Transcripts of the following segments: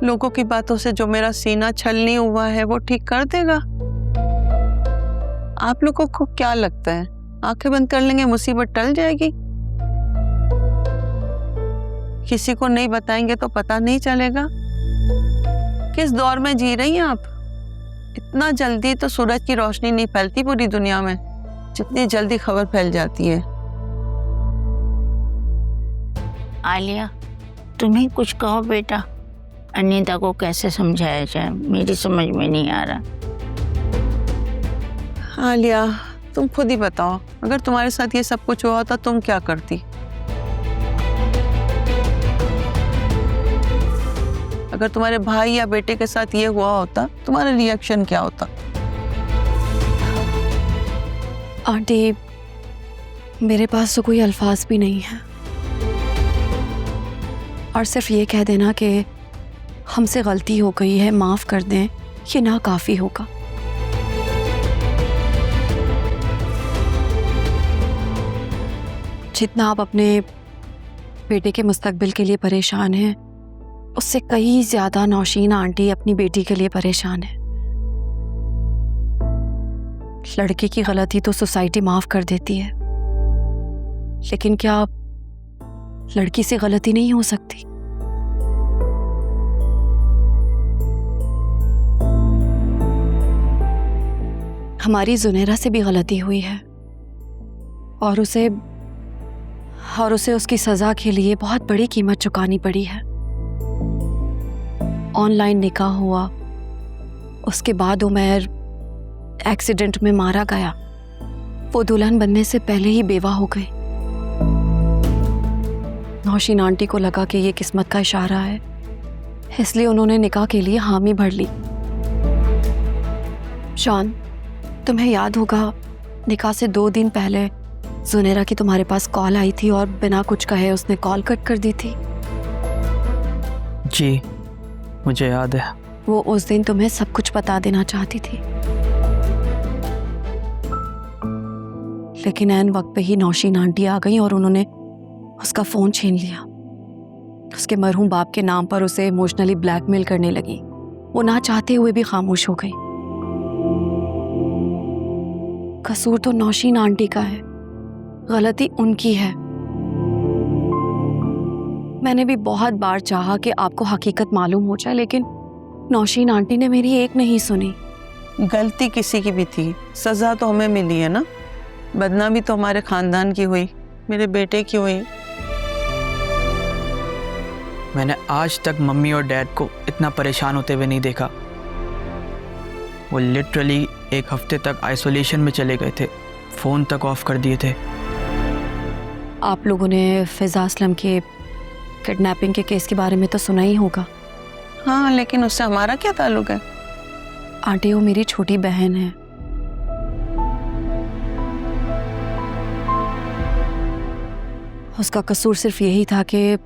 लोगों की बातों से जो मेरा सीना छलनी हुआ है वो ठीक कर देगा? आप लोगों को क्या लगता है आंखें बंद कर लेंगे मुसीबत टल जाएगी? किसी को नहीं बताएंगे तो पता नहीं चलेगा? किस दौर में जी रही हैं आप? इतना जल्दी तो सूरज की रोशनी नहीं फैलती पूरी दुनिया में जितनी जल्दी खबर फैल जाती है। आलिया, तुम ही कुछ कहो बेटा। अनीता को कैसे समझाया जाए, मेरी समझ में नहीं आ रहा। आलिया, तुम खुद ही बताओ, अगर तुम्हारे साथ ये सब कुछ हुआ होता तुम क्या करती? अगर तुम्हारे भाई या बेटे के साथ ये हुआ होता तुम्हारा रिएक्शन क्या होता? आंटी, मेरे पास तो कोई अल्फाज भी नहीं है और सिर्फ ये कह देना कि हमसे गलती हो गई है, माफ़ कर दें, ये ना काफ़ी होगा। जितना आप अपने बेटे के मुस्तकबिल के लिए परेशान हैं, उससे कई ज़्यादा नौशीन आंटी अपनी बेटी के लिए परेशान है। लड़के की गलती तो सोसाइटी माफ़ कर देती है, लेकिन क्या लड़की से गलती नहीं हो सकती? हमारी जुनैरा से भी गलती हुई है और उसे उसकी सज़ा के लिए बहुत बड़ी कीमत चुकानी पड़ी है। ऑनलाइन निकाह हुआ, उसके बाद उमैर एक्सीडेंट में मारा गया। वो दुल्हन बनने से पहले ही बेवा हो गई। नौशीन आंटी को लगा कि ये किस्मत का इशारा है, इसलिए उन्होंने निकाह के लिए हामी भर ली। शान, तुम्हें याद होगा निकाह से 2 दिन पहले जुनैरा की तुम्हारे पास कॉल आई थी और बिना कुछ कहे उसने कॉल कट कर दी थी। जी, मुझे याद है। वो उस दिन तुम्हें सब कुछ बता देना चाहती थी, लेकिन ऐन वक्त पे ही नौशीन आंटी आ गई और उन्होंने उसका फ़ोन छीन लिया। उसके मरहूम बाप के नाम पर उसे इमोशनली ब्लैकमेल करने लगी। वो ना चाहते हुए भी खामोश हो गई। कसूर तो नौशीन आंटी का है, गलती उनकी है। मैंने भी बहुत बार चाहा कि आपको हकीकत मालूम हो जाए, लेकिन नौशीन आंटी ने मेरी एक नहीं सुनी। गलती किसी की भी थी, सजा तो हमें मिली है ना। बदनामी तो हमारे खानदान की हुई, मेरे बेटे की हुई। मैंने आज तक मम्मी और डैड को इतना परेशान होते हुए नहीं देखा। वो लिटरली 1 हफ्ते तक आइसोलेशन में चले गए थे, फ़ोन तक ऑफ कर दिए थे। आप लोगों ने फिजा असलम के किडनैपिंग के केस के बारे में तो सुना ही होगा। हाँ, लेकिन उससे हमारा क्या ताल्लुक है? आंटी, वो मेरी छोटी बहन है। उसका कसूर सिर्फ यही था कि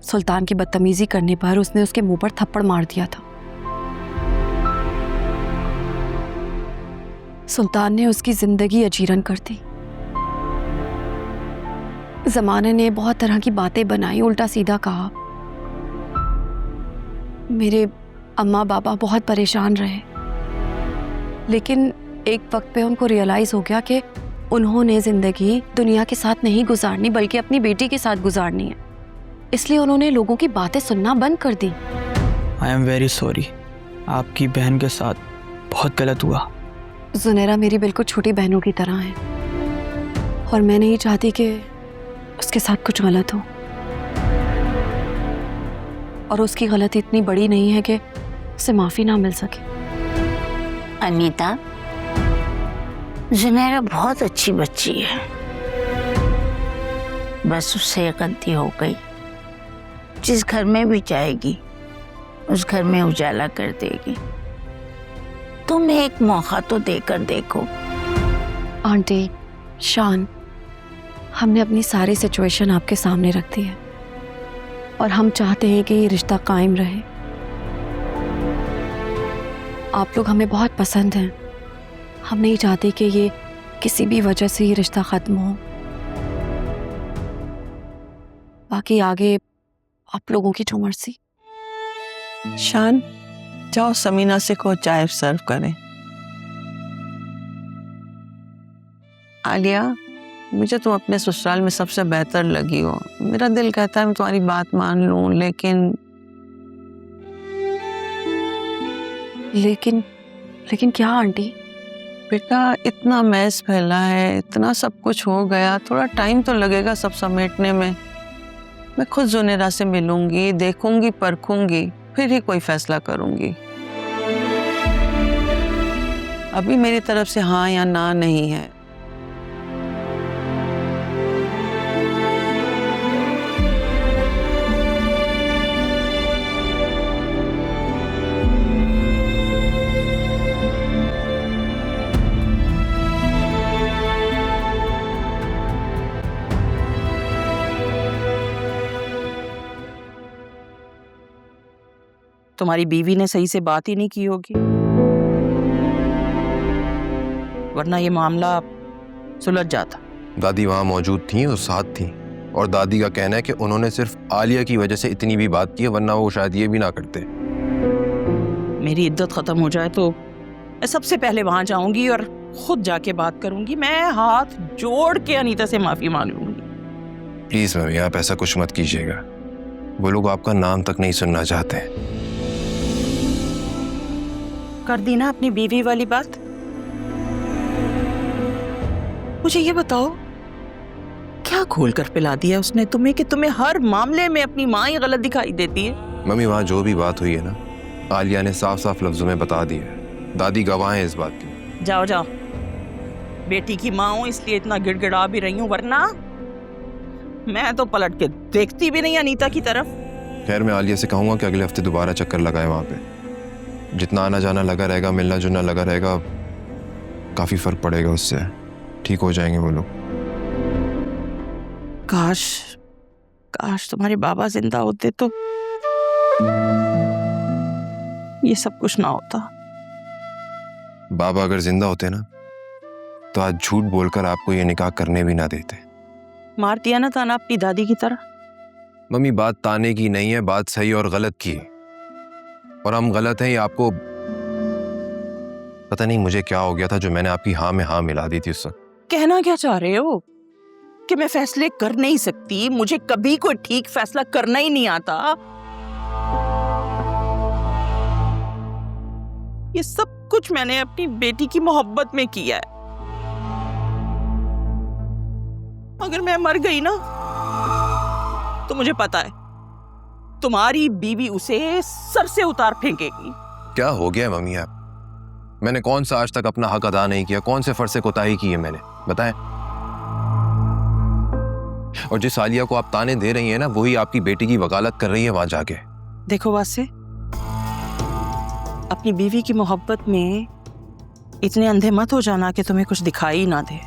सुल्तान की बदतमीजी करने पर उसने उसके मुंह पर थप्पड़ मार दिया था। सुल्तान ने उसकी जिंदगी अजीरन कर दी। जमाने ने बहुत तरह की बातें बनाई, उल्टा सीधा कहा। मेरे अम्मा बाबा बहुत परेशान रहे, लेकिन एक वक्त पे उनको रियलाइज हो गया कि उन्होंने जिंदगी दुनिया के साथ नहीं गुजारनी बल्कि अपनी बेटी के साथ गुजारनी है। इसलिए उन्होंने लोगों की बातें सुनना बंद कर दी। आई एम वेरी सॉरी, आपकी बहन के साथ बहुत गलत हुआ। जुनैरा मेरी बिल्कुल छोटी बहनों की तरह है और मैं नहीं चाहती कि उसके साथ कुछ गलत हो। और उसकी गलती इतनी बड़ी नहीं है कि उसे माफ़ी ना मिल सके। अनीता, जुनैरा बहुत अच्छी बच्ची है, बस उससे गलती हो गई। जिस घर में भी जाएगी उस घर में उजाला कर देगी। तुम एक मौका तो देकर देखो। आंटी, शान, हमने अपनी सारी सिचुएशन आपके सामने रख दी है और हम चाहते हैं कि ये रिश्ता कायम रहे। आप लोग हमें बहुत पसंद हैं। हम नहीं चाहते कि ये किसी भी वजह से ये रिश्ता ख़त्म हो। बाकी आगे आप लोगों की जो मर्जी। शान, जाओ समीना से को चाय सर्व करें। आलिया, मुझे तुम अपने ससुराल में सबसे बेहतर लगी हो। मेरा दिल कहता है मैं तुम्हारी बात मान लूं, लेकिन क्या आंटी? बेटा इतना मैस फैला है, इतना सब कुछ हो गया, थोड़ा टाइम तो लगेगा सब समेटने में। मैं खुद जुनेरा से मिलूंगी, देखूंगी, परखूंगी, फिर ही कोई फैसला करूंगी। अभी मेरी तरफ से हाँ या ना नहीं है। तुम्हारी बीवी ने सही से बात ही नहीं की होगी, वरना ये मामला सुलझ जाता। दादी वहाँ मौजूद थी और साथ थी, और दादी का कहना है कि उन्होंने सिर्फ आलिया की वजह से इतनी भी बात की है, वरना वो शायद ये भी ना करते। मेरी इद्दत खत्म हो जाए तो मैं सबसे पहले वहां जाऊंगी और खुद जाके बात करूंगी। मैं हाथ जोड़ के अनीता से माफी मांग लूंगी। प्लीज मम्मी, आप ऐसा कुछ मत कीजिएगा। वो लोग आपका नाम तक नहीं सुनना चाहते। कर दी ना अपनी बीवी वाली बात। मुझे ये बताओ, क्या खोल कर पिला दिया उसने तुम्हें कि तुम्हें हर मामले में अपनी माँ ही गलत दिखाई देती है? मम्मी, वहाँ जो भी बात हुई है ना, आलिया ने साफ साफ लफ्जों में बता दिया है। दादी गवाह है इस बात की। जाओ जाओ, बेटी की माँ हूं इसलिए इतना गिड़गिड़ा भी रही हूँ, वरना मैं तो पलट के देखती भी नहीं अनीता की तरफ। खैर, मैं आलिया से कहूंगा कि अगले हफ्ते दोबारा चक्कर लगाए वहाँ पे। जितना आना जाना लगा रहेगा, मिलना जुलना लगा रहेगा, काफी फर्क पड़ेगा उससे। ठीक हो जाएंगे वो लोग। काश काश तुम्हारे बाबा जिंदा होते तो ये सब कुछ ना होता। बाबा अगर जिंदा होते ना, तो आज झूठ बोलकर आपको ये निकाह करने भी ना देते। मार दिया ना ताना अपनी दादी की तरह। मम्मी, बात ताने की नहीं है, बात सही और गलत की। और हम गलत हैं, ये आपको पता नहीं मुझे क्या हो गया था जो मैंने आपकी हाँ में हाँ मिला दी थी उस वक्त। कहना क्या चाह रहे हो कि मैं फैसले कर नहीं सकती? मुझे कभी कोई ठीक फैसला करना ही नहीं आता। ये सब कुछ मैंने अपनी बेटी की मोहब्बत में किया है। अगर मैं मर गई ना, तो मुझे पता है तुम्हारी बीवी उसे सर से उतार फेंकेगी। क्या हो गया है मम्मी आप? मैंने कौन सा आज तक अपना हक अदा नहीं किया? कौन से फर्ज से कोताही की है मैंने, बताएं? और जिस आलिया को आप ताने दे रही हैं ना, वही आपकी बेटी की वकालत कर रही है वहां जाके। देखो वासे, अपनी बीवी की मोहब्बत में इतने अंधे मत हो जाना कि तुम्हें कुछ दिखाई ना दे।